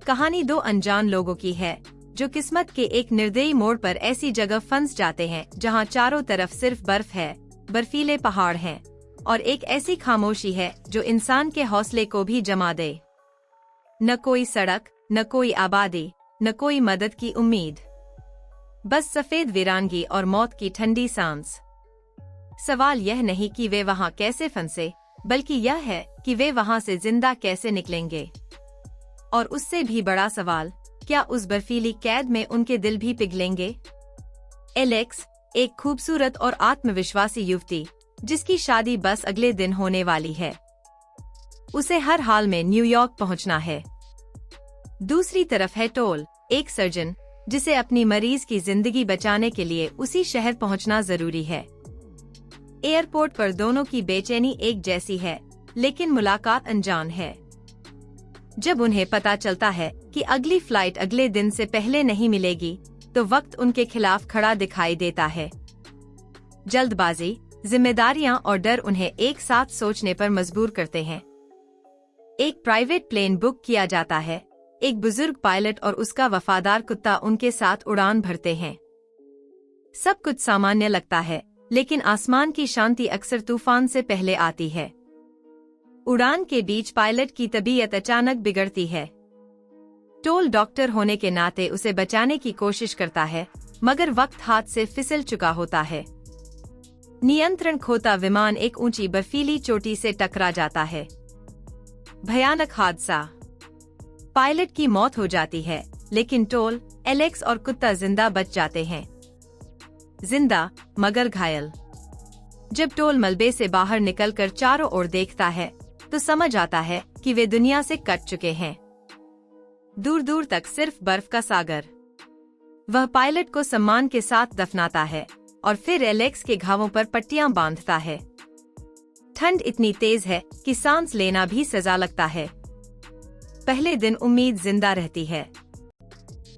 कहानी दो अनजान लोगों की है जो किस्मत के एक निर्दयी मोड़ पर ऐसी जगह फंस जाते हैं जहां चारों तरफ सिर्फ बर्फ है, बर्फीले पहाड़ हैं और एक ऐसी खामोशी है जो इंसान के हौसले को भी जमा दे। न कोई सड़क, न कोई आबादी, न कोई मदद की उम्मीद, बस सफेद वीरानगी और मौत की ठंडी सांस। सवाल यह नहीं कि वे वहां कैसे फंसे, बल्कि यह है कि वे वहां से जिंदा कैसे निकलेंगे। और उससे भी बड़ा सवाल, क्या उस बर्फीली कैद में उनके दिल भी पिघलेंगे? एलेक्स, एक खूबसूरत और आत्मविश्वासी युवती जिसकी शादी बस अगले दिन होने वाली है। उसे हर हाल में न्यूयॉर्क पहुंचना है। दूसरी तरफ है टोल, एक सर्जन जिसे अपनी मरीज की जिंदगी बचाने के लिए उसी शहर पहुंचना जरूरी है। एयरपोर्ट पर दोनों की बेचैनी एक जैसी है, लेकिन मुलाकात अनजान है। जब उन्हें पता चलता है कि अगली फ्लाइट अगले दिन से पहले नहीं मिलेगी, तो वक्त उनके खिलाफ खड़ा दिखाई देता है। जल्दबाजी, जिम्मेदारियां और डर उन्हें एक साथ सोचने पर मजबूर करते हैं। एक प्राइवेट प्लेन बुक किया जाता है। एक बुजुर्ग पायलट और उसका वफादार कुत्ता उनके साथ उड़ान भरते हैं। सब कुछ सामान्य लगता है, लेकिन आसमान की शांति अक्सर तूफान से पहले आती है। उड़ान के बीच पायलट की तबीयत अचानक बिगड़ती है। टोल डॉक्टर होने के नाते उसे बचाने की कोशिश करता है, मगर वक्त हाथ से फिसल चुका होता है। नियंत्रण खोता विमान एक ऊंची बर्फीली चोटी से टकरा जाता है। भयानक हादसा। पायलट की मौत हो जाती है, लेकिन टोल, एलेक्स और कुत्ता जिंदा बच जाते हैं। जिंदा मगर घायल। जब टोल मलबे से बाहर निकलकर चारों ओर देखता है तो समझ आता है कि वे दुनिया से कट चुके हैं। दूर दूर तक सिर्फ बर्फ का सागर। वह पायलट को सम्मान के साथ दफनाता है और फिर एलेक्स के घावों पर पट्टियां बांधता है। ठंड इतनी तेज है कि सांस लेना भी सजा लगता है। पहले दिन उम्मीद जिंदा रहती है।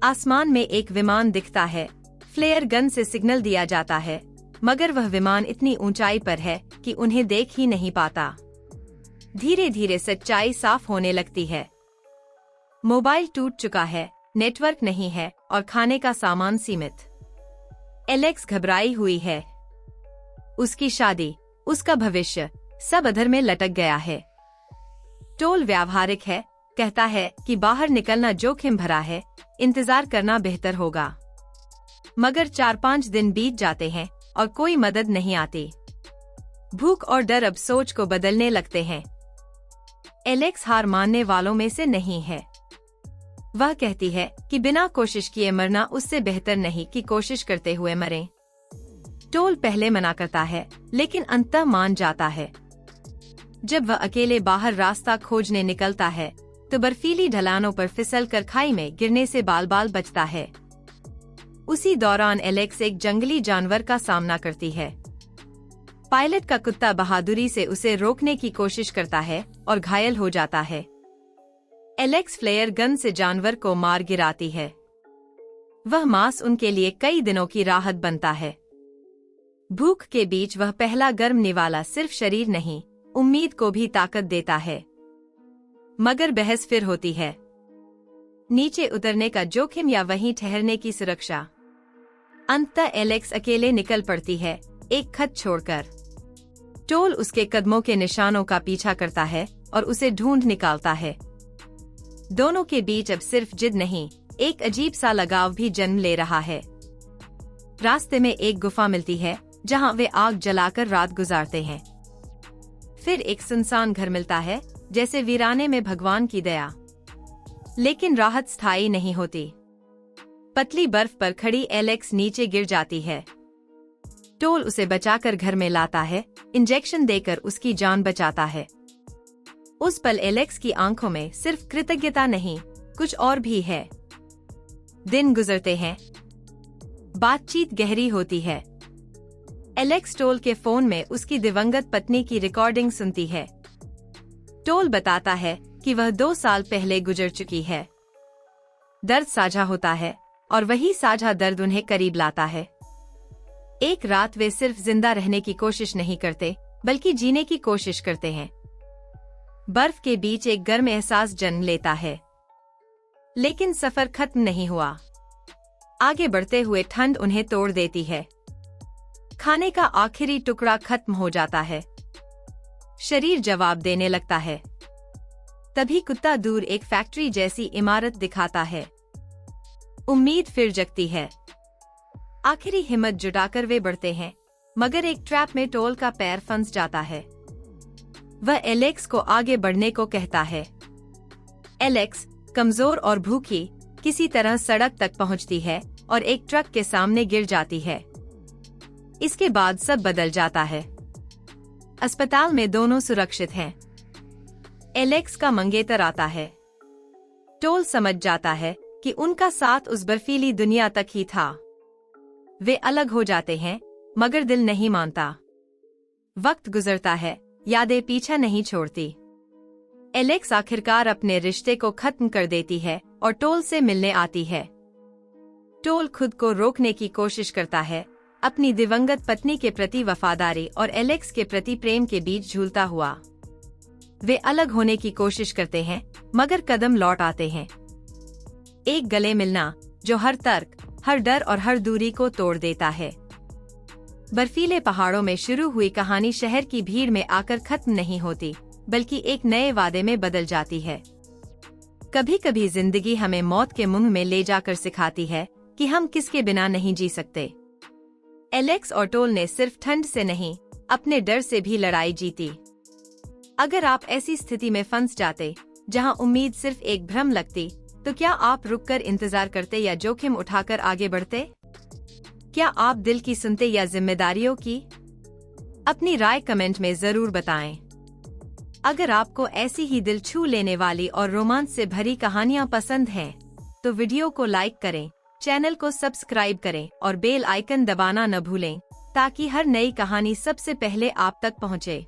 आसमान में एक विमान दिखता है। फ्लेयर गन से सिग्नल दिया जाता है, मगर वह विमान इतनी ऊंचाई पर है कि उन्हें देख ही नहीं पाता। धीरे धीरे सच्चाई साफ होने लगती है। मोबाइल टूट चुका है, नेटवर्क नहीं है और खाने का सामान सीमित। एलेक्स घबराई हुई है। उसकी शादी, उसका भविष्य, सब अधर में लटक गया है। टोल व्यावहारिक है, कहता है कि बाहर निकलना जोखिम भरा है, इंतजार करना बेहतर होगा। मगर 4-5 दिन बीत जाते हैं और कोई मदद नहीं आती। भूख और डर अब सोच को बदलने लगते हैं। एलेक्स हार मानने वालों में से नहीं है। वह कहती है कि बिना कोशिश किए मरना उससे बेहतर नहीं कि कोशिश करते हुए मरें। टोल पहले मना करता है, लेकिन अंततः मान जाता है। जब वह अकेले बाहर रास्ता खोजने निकलता है, तो बर्फीली ढलानों पर फिसलकर खाई में गिरने से बाल बाल बचता है। उसी दौरान एलेक्स एक जंगली जानवर का सामना करती है। पायलट का कुत्ता बहादुरी से उसे रोकने की कोशिश करता है और घायल हो जाता है। एलेक्स फ्लेयर गन से जानवर को मार गिराती है। वह मांस उनके लिए कई दिनों की राहत बनता है। भूख के बीच वह पहला गर्म निवाला सिर्फ शरीर नहीं, उम्मीद को भी ताकत देता है। मगर बहस फिर होती है। नीचे उतरने का जोखिम या वहीं ठहरने की सुरक्षा। अंततः एलेक्स अकेले निकल पड़ती है, एक खत छोड़कर। टोल उसके कदमों के निशानों का पीछा करता है और उसे ढूंढ निकालता है। दोनों के बीच अब सिर्फ जिद नहीं, एक अजीब सा लगाव भी जन्म ले रहा है। रास्ते में एक गुफा मिलती है जहां वे आग जलाकर रात गुजारते हैं। फिर एक सुनसान घर मिलता है, जैसे वीराने में भगवान की दया। लेकिन राहत स्थायी नहीं होती। पतली बर्फ पर खड़ी एलेक्स नीचे गिर जाती है। टोल उसे बचाकर घर में लाता है, इंजेक्शन देकर उसकी जान बचाता है। उस पल एलेक्स की आंखों में सिर्फ कृतज्ञता नहीं, कुछ और भी है। दिन गुजरते हैं। बातचीत गहरी होती है। एलेक्स टोल के फोन में उसकी दिवंगत पत्नी की रिकॉर्डिंग सुनती है। टोल बताता है कि वह 2 साल पहले गुजर चुकी है। दर्द साझा होता है और वही साझा दर्द उन्हें करीब लाता है। एक रात वे सिर्फ जिंदा रहने की कोशिश नहीं करते, बल्कि जीने की कोशिश करते हैं। बर्फ के बीच एक गर्म एहसास जन्म लेता है। लेकिन सफर खत्म नहीं हुआ। आगे बढ़ते हुए ठंड उन्हें तोड़ देती है। खाने का आखिरी टुकड़ा खत्म हो जाता है। शरीर जवाब देने लगता है। तभी कुत्ता दूर एक फैक्ट्री जैसी इमारत दिखाता है। उम्मीद फिर जगती है। आखिरी हिम्मत जुटाकर वे बढ़ते हैं, मगर एक ट्रैप में टोल का पैर फंस जाता है। वह एलेक्स को आगे बढ़ने को कहता है। एलेक्स, कमजोर और भूखी, किसी तरह सड़क तक पहुंचती है और एक ट्रक के सामने गिर जाती है। इसके बाद सब बदल जाता है। अस्पताल में दोनों सुरक्षित हैं। एलेक्स का मंगेतर आता है। टोल समझ जाता है कि उनका साथ उस बर्फीली दुनिया तक ही था। वे अलग हो जाते हैं, मगर दिल नहीं मानता। वक्त गुजरता है, यादें पीछा नहीं छोड़ती। एलेक्स आखिरकार अपने रिश्ते को खत्म कर देती है और टोल से मिलने आती है। टोल खुद को रोकने की कोशिश करता है, अपनी दिवंगत पत्नी के प्रति वफादारी और एलेक्स के प्रति प्रेम के बीच झूलता हुआ। वे अलग होने की कोशिश करते हैं, मगर कदम लौट आते हैं। एक गले मिलना जो हर तर्क, हर डर और हर दूरी को तोड़ देता है। बर्फीले पहाड़ों में शुरू हुई कहानी शहर की भीड़ में आकर खत्म नहीं होती, बल्कि एक नए वादे में बदल जाती है। कभी कभी जिंदगी हमें मौत के मुंह में ले जाकर सिखाती है कि हम किसके बिना नहीं जी सकते। एलेक्स और टोल ने सिर्फ ठंड से नहीं, अपने डर से भी लड़ाई जीती। अगर आप ऐसी स्थिति में फंस जाते जहां उम्मीद सिर्फ एक भ्रम लगती, तो क्या आप रुककर इंतजार करते या जोखिम उठाकर आगे बढ़ते? क्या आप दिल की सुनते या जिम्मेदारियों की? अपनी राय कमेंट में जरूर बताएं। अगर आपको ऐसी ही दिल छू लेने वाली और रोमांच से भरी कहानियां पसंद हैं, तो वीडियो को लाइक करें, चैनल को सब्सक्राइब करें और बेल आइकन दबाना न भूलें, ताकि हर नई कहानी सबसे पहले आप तक पहुंचे।